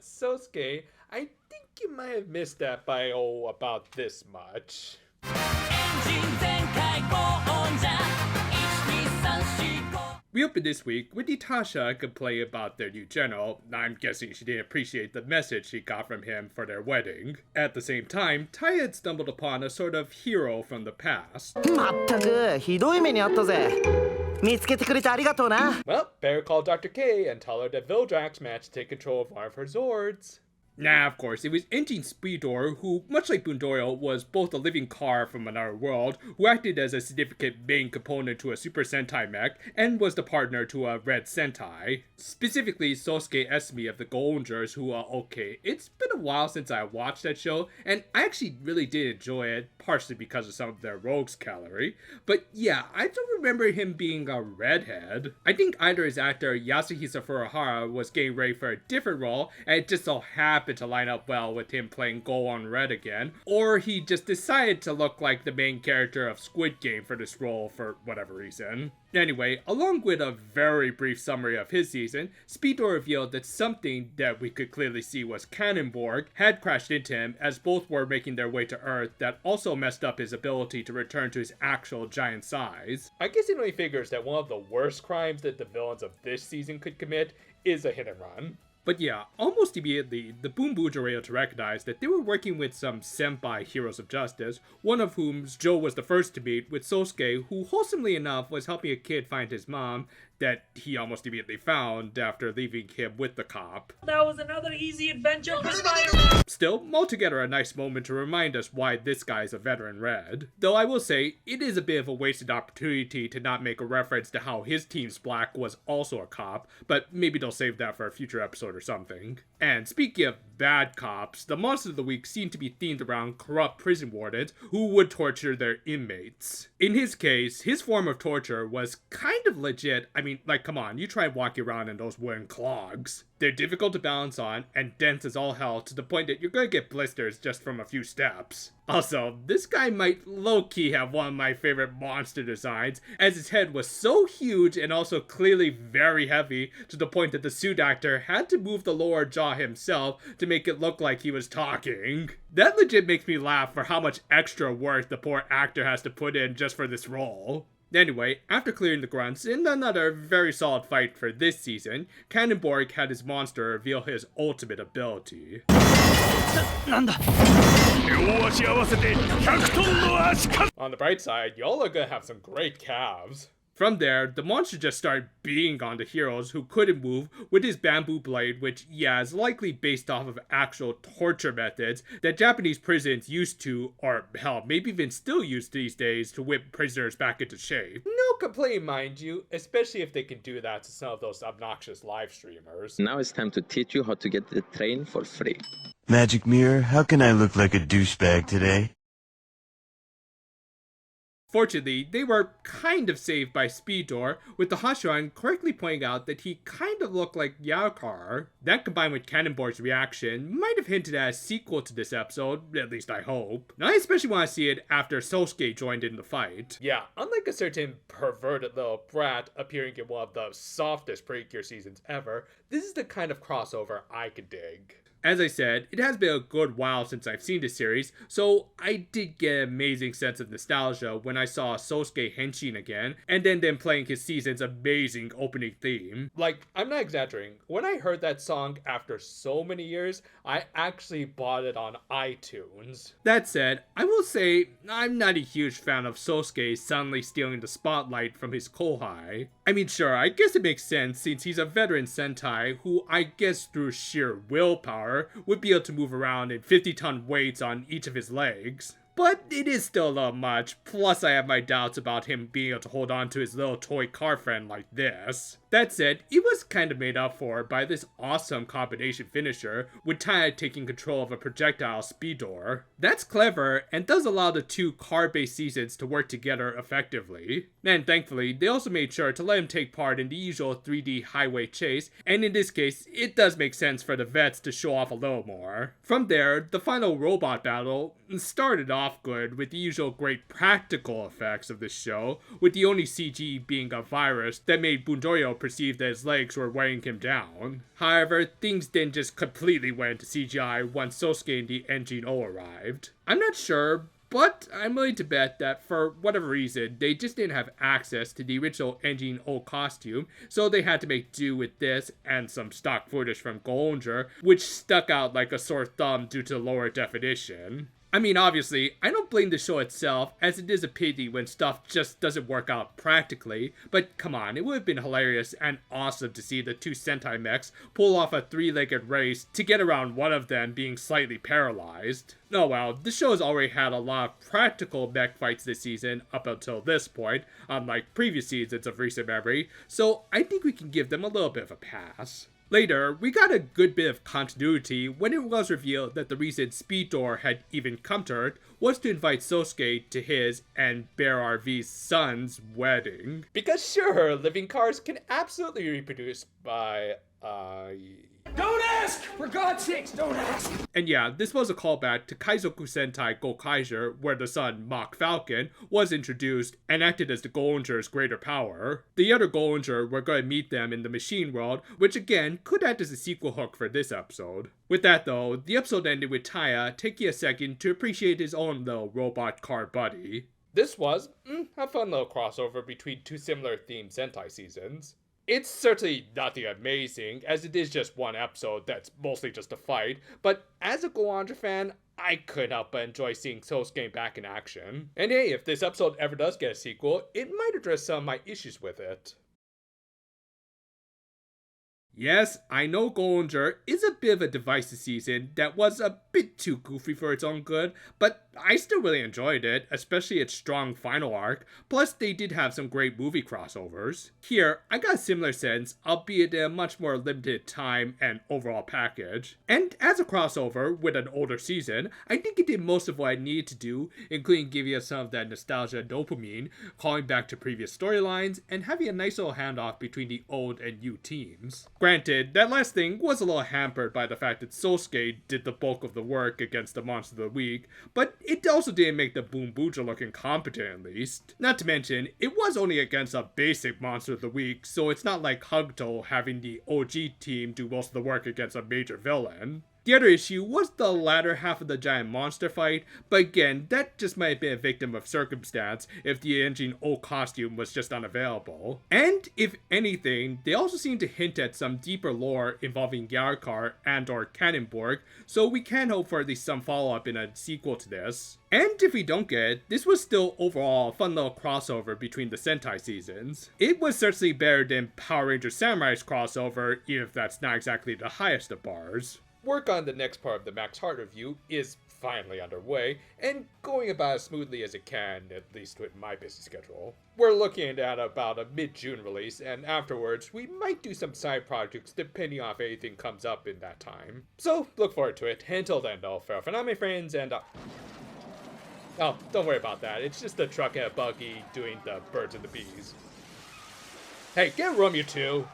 Sosuke, I think you might have missed that by, about this much. We opened this week with Natasha complaining about their new general. I'm guessing she didn't appreciate the message she got from him for their wedding. At the same time, Tai had stumbled upon a sort of hero from the past. Well, better call Dr. K and tell her that Vildrax managed to take control of one of her Zords. Nah, of course, it was Engine Speedor, who, much like Boondoyo, was both a living car from another world, who acted as a significant main component to a Super Sentai mech, and was the partner to a Red Sentai. Specifically, Sosuke Esme of the Boonboomgers, who, okay, it's been a while since I watched that show, and I actually really did enjoy it, partially because of some of their rogues calorie. But yeah, I don't remember him being a redhead. I think either his actor Yasuhisa Furuhara was getting ready for a different role, and it just so happened to line up well with him playing Go on Red again, or he just decided to look like the main character of Squid Game for this role for whatever reason. Anyway, along with a very brief summary of his season, Speedor revealed that something that we could clearly see was Cannonborg had crashed into him as both were making their way to Earth that also messed up his ability to return to his actual giant size. I guess it only figures that one of the worst crimes that the villains of this season could commit is a hit and run. But yeah, almost immediately, the Boonboomger were able to recognize that they were working with some senpai heroes of justice, one of whom Joe was the first to meet with Sosuke, who wholesomely enough was helping a kid find his mom, that he almost immediately found after leaving him with the cop. That was another easy adventure for Spider-Man! Still, altogether a nice moment to remind us why this guy is a veteran Red. Though I will say, it is a bit of a wasted opportunity to not make a reference to how his team's Black was also a cop, but maybe they'll save that for a future episode or something. And speaking of bad cops, the monster of the week seemed to be themed around corrupt prison wardens who would torture their inmates. In his case, his form of torture was kind of legit. I mean, like, come on, you try walking around in those wooden clogs. They're difficult to balance on and dense as all hell to the point that you're gonna get blisters just from a few steps. Also, this guy might low-key have one of my favorite monster designs, as his head was so huge and also clearly very heavy to the point that the suit actor had to move the lower jaw himself to make it look like he was talking. That legit makes me laugh for how much extra work the poor actor has to put in just for this role. Anyway, after clearing the grunts in another very solid fight for this season, Cannonborg had his monster reveal his ultimate ability. On the bright side, y'all are gonna have some great calves. From there, the monster just started beating on the heroes who couldn't move with his bamboo blade, which, yeah, is likely based off of actual torture methods that Japanese prisons used to, or hell, maybe even still use these days to whip prisoners back into shape. No complaint, mind you, especially if they can do that to some of those obnoxious live streamers. Now it's time to teach you how to get the train for free. Magic mirror, how can I look like a douchebag today? Fortunately, they were kind of saved by Speedor, with the Hashuan correctly pointing out that he kind of looked like Yaokar. That combined with Cannonborg's reaction might have hinted at a sequel to this episode, at least I hope. Now I especially want to see it after Sosuke joined in the fight. Yeah, unlike a certain perverted little brat appearing in one of the softest Precure seasons ever, this is the kind of crossover I could dig. As I said, it has been a good while since I've seen this series, so I did get an amazing sense of nostalgia when I saw Sosuke Henshin again, and then them playing his season's amazing opening theme. Like, I'm not exaggerating, when I heard that song after so many years, I actually bought it on iTunes. That said, I will say, I'm not a huge fan of Sosuke suddenly stealing the spotlight from his kohai. I mean, sure, I guess it makes sense since he's a veteran Sentai who I guess through sheer willpower would be able to move around in 50-ton weights on each of his legs. But it is still a little much, plus I have my doubts about him being able to hold on to his little toy car friend like this. That said, it was kind of made up for by this awesome combination finisher, with Tai taking control of a projectile Speedor. That's clever, and does allow the two car-based seasons to work together effectively. And thankfully, they also made sure to let him take part in the usual 3D highway chase, and in this case, it does make sense for the vets to show off a little more. From there, the final robot battle started off off good with the usual great practical effects of this show, with the only CG being a virus that made Bundoyo perceive that his legs were weighing him down. However, things didn't just completely went to CGI once Sosuke and the Engine O arrived. I'm not sure, but I'm willing to bet that for whatever reason, they just didn't have access to the original Engine O costume, so they had to make do with this and some stock footage from Boonboomger, which stuck out like a sore thumb due to lower definition. I mean, obviously, I don't blame the show itself, as it is a pity when stuff just doesn't work out practically, but come on, it would have been hilarious and awesome to see the two Sentai mechs pull off a three-legged race to get around one of them being slightly paralyzed. Oh well, the show has already had a lot of practical mech fights this season up until this point, unlike previous seasons of recent memory, so I think we can give them a little bit of a pass. Later, we got a good bit of continuity when it was revealed that the reason Speedor had even come to Earth was to invite Sosuke to his and Bear RV's son's wedding. Because sure, living cars can absolutely reproduce by, Don't ask! For God's sakes, don't ask! And yeah, this was a callback to Kaizoku Sentai Gokaiger, where the son, Mach Falcon, was introduced and acted as the Goenger's greater power. The other Goenger were going to meet them in the machine world, which again could act as a sequel hook for this episode. With that though, the episode ended with Taya taking a second to appreciate his own little robot car buddy. This was a fun little crossover between two similar themed Sentai seasons. It's certainly nothing amazing, as it is just one episode that's mostly just a fight, but as a Boonboomger fan, I couldn't help but enjoy seeing Sosuke back in action. And hey, if this episode ever does get a sequel, it might address some of my issues with it. Yes, I know Boonboomger is a bit of a divisive season that was a bit too goofy for its own good, but I still really enjoyed it, especially its strong final arc, plus they did have some great movie crossovers. Here, I got a similar sense, albeit in a much more limited time and overall package. And as a crossover with an older season, I think it did most of what I needed to do, including giving us some of that nostalgia dopamine, calling back to previous storylines, and having a nice little handoff between the old and new teams. Granted, that last thing was a little hampered by the fact that Sosuke did the bulk of the work against the Monster of the Week, but it also didn't make the Boonboomger look incompetent at least. Not to mention, it was only against a basic Monster of the Week, so it's not like Hugto having the OG team do most of the work against a major villain. The other issue was the latter half of the giant monster fight, but again, that just might have been a victim of circumstance if the Engine O costume was just unavailable. And if anything, they also seem to hint at some deeper lore involving Yarkar and or Cannonborg, so we can hope for at least some follow-up in a sequel to this. And if we don't get it, this was still overall a fun little crossover between the Sentai seasons. It was certainly better than Power Ranger Samurai's crossover, even if that's not exactly the highest of bars. Work on the next part of the Max Heart review is finally underway, and going about as smoothly as it can, at least with my busy schedule. We're looking at about a mid-June release, and afterwards, we might do some side projects depending on if anything comes up in that time. So, look forward to it. Until then, though, farewell for now, my friends, and oh, don't worry about that. It's just a truck and a buggy doing the birds and the bees. Hey, get a room, you two!